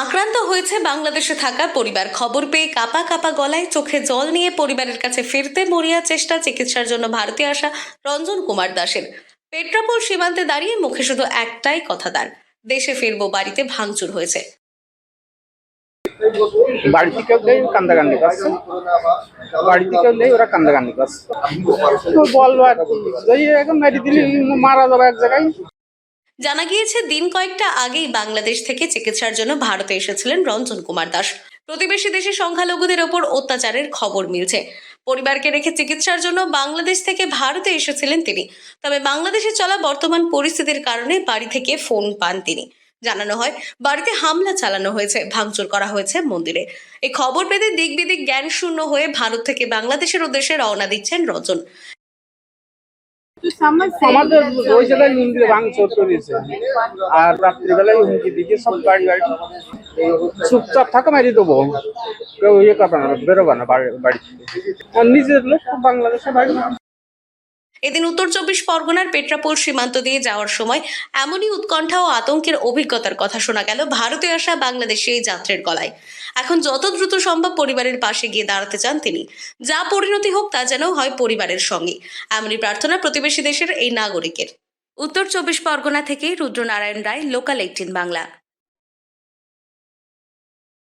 আক্রান্ত হয়েছে বাংলাদেশে থাকা পরিবার। খবর পেয়ে কাপা কাপা গলায় চোখে জল নিয়ে পরিবারের কাছে ফিরতে মরিয়া চেষ্টা চিকিৎসার জন্য ভারতে আসা রঞ্জন কুমার দাসের। পেট্রাপোল সীমান্তে দাঁড়িয়ে মুখে শুধু একটাই কথা তার, দেশে ফিরবো। বাড়িতে ভাঙচুর হয়েছে। বাড়িতে কেউ নেই, কান্দাকান্দি করছে। বাড়িতে কেউ নেই, ওরা কান্দাকান্দি করছে। তো বলবো আর কি, যদি এখন মেরে দিলি মারা যাবে এক জায়গায়। জানা গিয়েছে, দিন কয়েকটা আগেই বাংলাদেশ থেকে চিকিৎসার জন্য ভারতে এসেছিলেন রঞ্জন কুমার দাস। প্রতিবেশী দেশে সংখ্যালঘুদের ওপর অত্যাচারের খবর মিলছে। পরিবারকে রেখে চিকিৎসার জন্য বাংলাদেশ থেকে ভারতে এসেছিলেন তিনি। তবে বাংলাদেশে চলা বর্তমান পরিস্থিতির কারণে বাড়ি থেকে ফোন পান তিনি। জানানো হয়, বাড়িতে হামলা চালানো হয়েছে, ভাঙচুর করা হয়েছে মন্দিরে। এই খবর পেতে দিক বিদিক জ্ঞান শূন্য হয়ে ভারত থেকে বাংলাদেশের উদ্দেশ্যে রওনা দিচ্ছেন রঞ্জন। আমাদের ওই জায়গায় মন্দিরে ভাঙচুর করেছে, আর রাত্রিবেলায় হুমকি দিকে সব বাড়ি বাড়ি চুপচাপ থাকা মেরে দেবো, কেউ ইয়ে করবে না, বেরোবে না বাড়ি থেকে। আর নিজের লোক বাংলাদেশে বাড়ি। এদিন উত্তর 24 পরগনার পেট্রাপোল সীমান্ত দিয়ে যাওয়ার সময় এমনই উৎকণ্ঠা ও আতঙ্কের অভিজ্ঞতার কথা শোনা গেল ভারতে আসা বাংলাদেশি এই যাত্রীর গলায়। এখন যত দ্রুত সম্ভব পরিবারের পাশে গিয়ে দাঁড়াতে চান তিনি। যা পরিণতি হোক তা যেন হয় পরিবারের সঙ্গে, এমনই প্রার্থনা প্রতিবেশী দেশের এই নাগরিকের। উত্তর 24 পরগনা থেকে রুদ্রনারায়ণ রায়, লোকাল 18 বাংলা।